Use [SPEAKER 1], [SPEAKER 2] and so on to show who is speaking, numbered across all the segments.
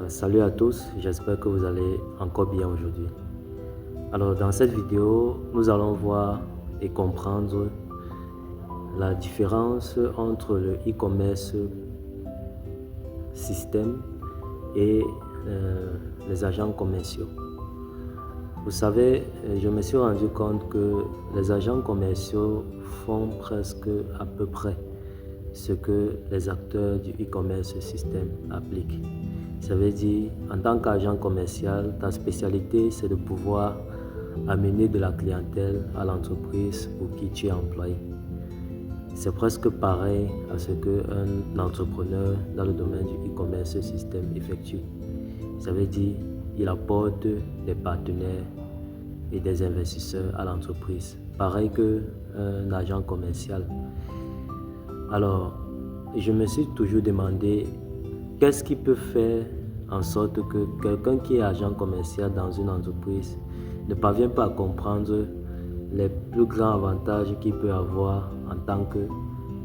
[SPEAKER 1] Salut à tous, j'espère que vous allez encore bien aujourd'hui. Alors dans cette vidéo, nous allons voir et comprendre la différence entre le e-commerce système et les agents commerciaux. Vous savez, je me suis rendu compte que les agents commerciaux font presque à peu près ce que les acteurs du e-commerce système appliquent. Ça veut dire, en tant qu'agent commercial, ta spécialité, c'est de pouvoir amener de la clientèle à l'entreprise pour qui tu es employé. C'est presque pareil à ce qu'un entrepreneur dans le domaine du e-commerce système effectue. Ça veut dire, il apporte des partenaires et des investisseurs à l'entreprise, pareil qu'un agent commercial. Alors, je me suis toujours demandé qu'est-ce qui peut faire en sorte que quelqu'un qui est agent commercial dans une entreprise ne parvient pas à comprendre les plus grands avantages qu'il peut avoir en tant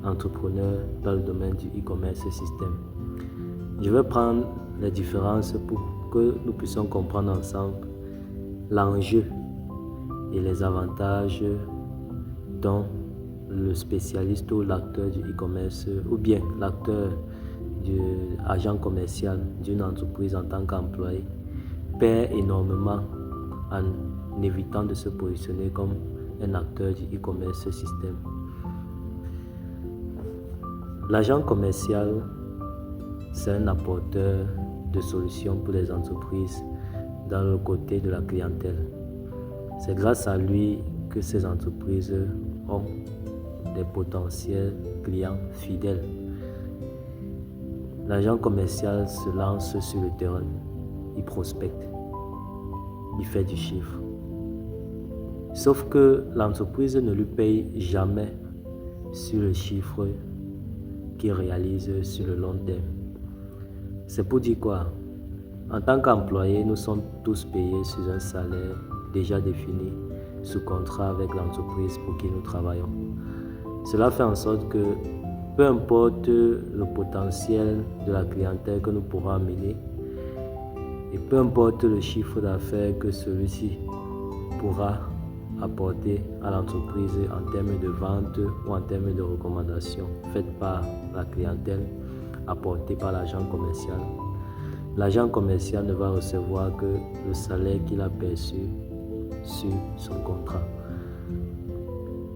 [SPEAKER 1] qu'entrepreneur dans le domaine du e-commerce système. Je vais prendre les différences pour que nous puissions comprendre ensemble l'enjeu et les avantages dont le spécialiste ou l'acteur du e-commerce ou bien l'acteur du agent commercial d'une entreprise en tant qu'employé perd énormément en évitant de se positionner comme un acteur du e-commerce système. L'agent commercial, c'est un apporteur de solutions pour les entreprises dans le côté de la clientèle. C'est grâce à lui que ces entreprises ont des potentiels clients fidèles. L'agent commercial se lance sur le terrain, il prospecte, il fait du chiffre. Sauf que l'entreprise ne lui paye jamais sur le chiffre qu'il réalise sur le long terme. C'est pour dire quoi? En tant qu'employé, nous sommes tous payés sur un salaire déjà défini, sous contrat avec l'entreprise pour qui nous travaillons. Cela fait en sorte que peu importe le potentiel de la clientèle que nous pourrons amener et peu importe le chiffre d'affaires que celui-ci pourra apporter à l'entreprise en termes de vente ou en termes de recommandations faites par la clientèle apportée par l'agent commercial. L'agent commercial ne va recevoir que le salaire qu'il a perçu sur son contrat.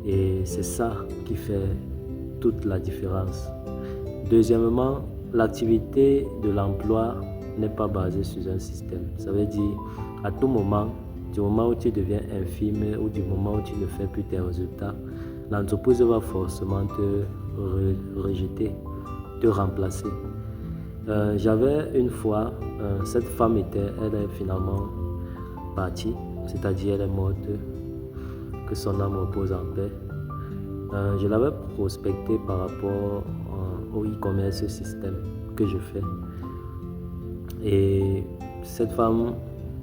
[SPEAKER 1] Et c'est ça qui fait toute la différence. Deuxièmement, l'activité de l'emploi n'est pas basée sur un système. Ça veut dire, à tout moment, du moment où tu deviens infirme ou du moment où tu ne fais plus tes résultats, l'entreprise va forcément te rejeter, te remplacer. J'avais une fois, cette femme elle est finalement partie, c'est-à-dire elle est morte, que son âme repose en paix. Je l'avais prospecté par rapport au e-commerce système que je fais. Et cette femme,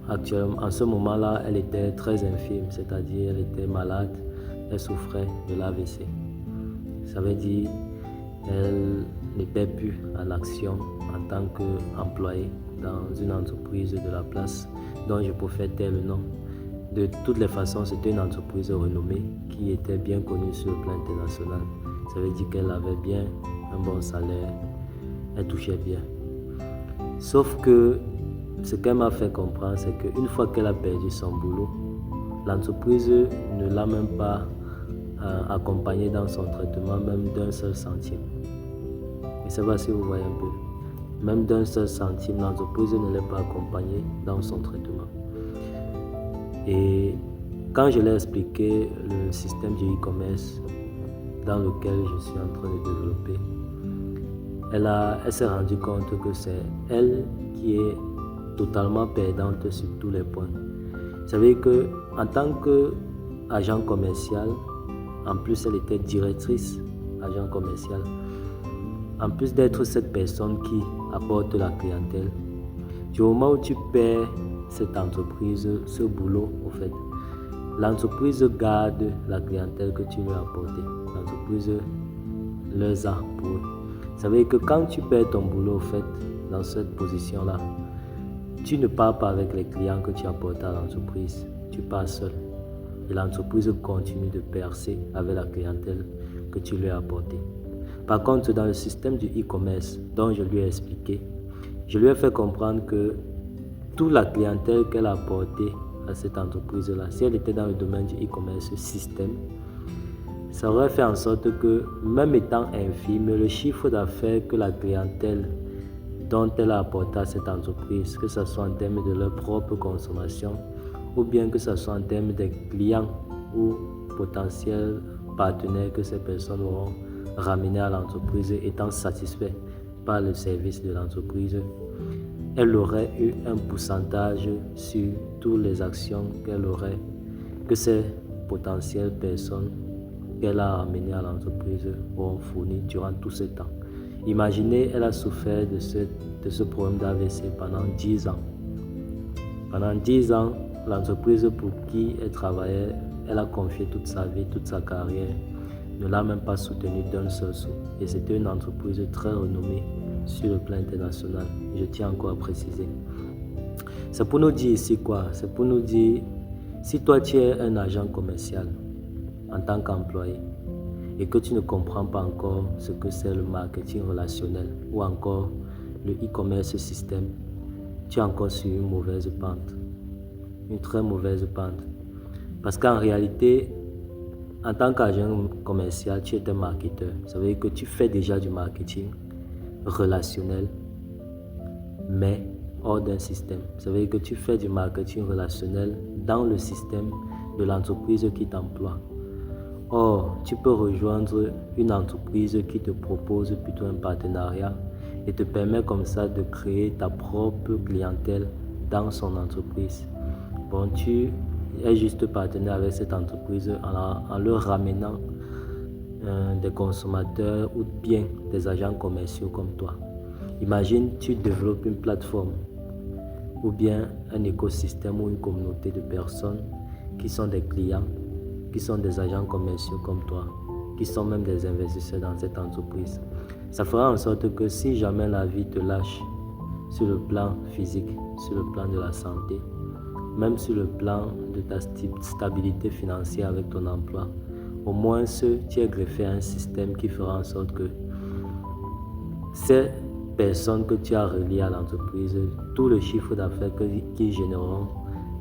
[SPEAKER 1] actuellement, en ce moment-là, elle était très infirme, c'est-à-dire elle était malade, elle souffrait de l'AVC. Ça veut dire qu'elle n'était plus en action en tant qu'employée dans une entreprise de la place dont je peux taire le nom. De toutes les façons, c'était une entreprise renommée qui était bien connue sur le plan international. Ça veut dire qu'elle avait bien un bon salaire, elle touchait bien. Sauf que ce qu'elle m'a fait comprendre, c'est qu'une fois qu'elle a perdu son boulot, l'entreprise ne l'a même pas accompagnée dans son traitement, même d'un seul centime. Je ne sais pas si vous voyez un peu. Même d'un seul centime, l'entreprise ne l'a pas accompagnée dans son traitement. Et quand je l'ai expliqué le système du e-commerce dans lequel je suis en train de développer, elle s'est rendue compte que c'est elle qui est totalement perdante sur tous les points. Ça veut dire qu'en tant qu'agent commercial, en plus elle était directrice agent commercial, en plus d'être cette personne qui apporte la clientèle, du moment où tu perds cette entreprise, ce boulot, au fait, l'entreprise garde la clientèle que tu lui as apportée. L'entreprise les a pour eux. Ça veut dire que quand tu perds ton boulot, au fait, dans cette position-là, tu ne pars pas avec les clients que tu apportes à l'entreprise, tu pars seul. Et l'entreprise continue de percer avec la clientèle que tu lui as apportée. Par contre, dans le système du e-commerce dont je lui ai expliqué, je lui ai fait comprendre que toute la clientèle qu'elle a apportée à cette entreprise-là, si elle était dans le domaine du e-commerce système, ça aurait fait en sorte que, même étant infime, le chiffre d'affaires que la clientèle dont elle a apporté à cette entreprise, que ce soit en termes de leur propre consommation, ou bien que ce soit en termes des clients ou potentiels partenaires que ces personnes auront ramenés à l'entreprise étant satisfaits par le service de l'entreprise, elle aurait eu un pourcentage sur toutes les actions que ces potentielles personnes qu'elle a ramenées à l'entreprise auront fourni durant tout ce temps. Imaginez, elle a souffert de ce problème d'AVC pendant 10 ans. Pendant 10 ans, l'entreprise pour qui elle travaillait, elle a confié toute sa vie, toute sa carrière, ne l'a même pas soutenue d'un seul sou. Et c'était une entreprise très renommée sur le plan international. Je tiens encore à préciser. C'est pour nous dire ici quoi? C'est pour nous dire, si toi tu es un agent commercial en tant qu'employé et que tu ne comprends pas encore ce que c'est le marketing relationnel ou encore le e-commerce système, tu es encore sur une mauvaise pente. Une très mauvaise pente. Parce qu'en réalité, en tant qu'agent commercial, tu es un marketeur. Ça veut dire que tu fais déjà du marketing relationnel, mais hors d'un système. Ça veut dire que tu fais du marketing relationnel dans le système de l'entreprise qui t'emploie. Or, tu peux rejoindre une entreprise qui te propose plutôt un partenariat et te permet comme ça de créer ta propre clientèle dans son entreprise. Bon, tu es juste partenaire avec cette entreprise en leur ramenant des consommateurs ou bien des agents commerciaux comme toi. Imagine, tu développes une plateforme ou bien un écosystème ou une communauté de personnes qui sont des clients, qui sont des agents commerciaux comme toi, qui sont même des investisseurs dans cette entreprise. Ça fera en sorte que si jamais la vie te lâche sur le plan physique, sur le plan de la santé, même sur le plan de ta stabilité financière avec ton emploi, au moins tu es greffé à un système qui fera en sorte que ces personnes que tu as reliées à l'entreprise, tout le chiffre d'affaires qu'ils généreront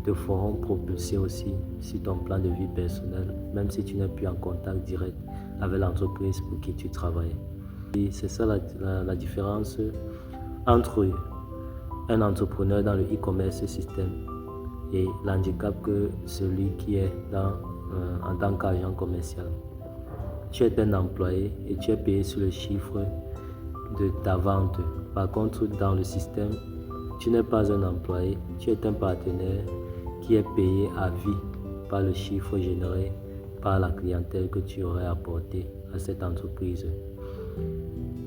[SPEAKER 1] te feront propulser aussi sur ton plan de vie personnel, même si tu n'es plus en contact direct avec l'entreprise pour qui tu travailles. Et c'est ça la différence entre un entrepreneur dans le e-commerce système et l'handicap que celui qui est en tant qu'agent commercial. Tu es un employé et tu es payé sur le chiffre de ta vente. Par contre, dans le système, tu n'es pas un employé, tu es un partenaire qui est payé à vie par le chiffre généré par la clientèle que tu aurais apporté à cette entreprise.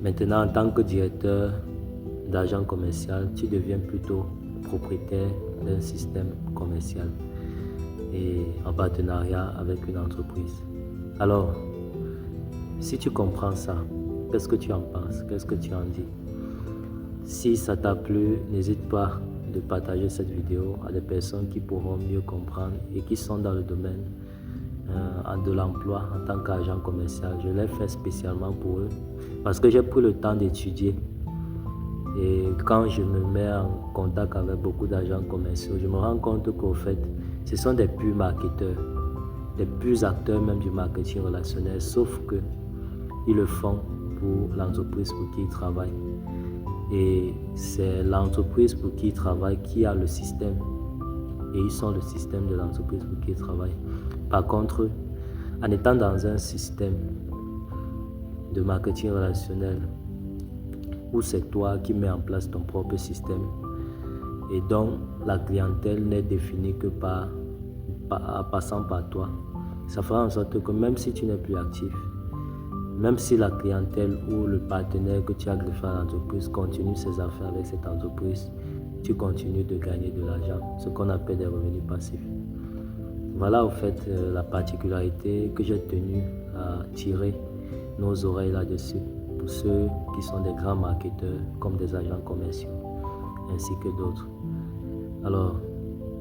[SPEAKER 1] Maintenant, en tant que directeur d'agent commercial, tu deviens plutôt propriétaire d'un système commercial et en partenariat avec une entreprise. Alors, si tu comprends ça, qu'est-ce que tu en penses? Qu'est-ce que tu en dis? Si ça t'a plu, n'hésite pas de partager cette vidéo à des personnes qui pourront mieux comprendre et qui sont dans le domaine de l'emploi en tant qu'agent commercial. Je l'ai fait spécialement pour eux parce que j'ai pris le temps d'étudier. Et quand je me mets en contact avec beaucoup d'agents commerciaux, je me rends compte qu'au fait, ce sont des purs marketeurs, des purs acteurs même du marketing relationnel, sauf que ils le font pour l'entreprise pour qui ils travaillent. Et c'est l'entreprise pour qui ils travaillent qui a le système. Et ils sont le système de l'entreprise pour qui ils travaillent. Par contre, en étant dans un système de marketing relationnel, où c'est toi qui mets en place ton propre système et donc la clientèle n'est définie que en passant par toi, ça fera en sorte que même si tu n'es plus actif, même si la clientèle ou le partenaire que tu as greffé à l'entreprise continue ses affaires avec cette entreprise, tu continues de gagner de l'argent, ce qu'on appelle des revenus passifs. Voilà au fait la particularité que j'ai tenu à tirer nos oreilles là-dessus. pour ceux qui sont des grands marketeurs comme des agents commerciaux, ainsi que d'autres. Alors,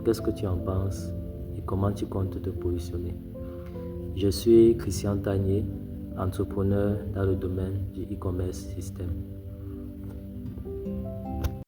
[SPEAKER 1] qu'est-ce que tu en penses et comment tu comptes te positionner? Je suis Christian Tagné, entrepreneur dans le domaine du e-commerce système.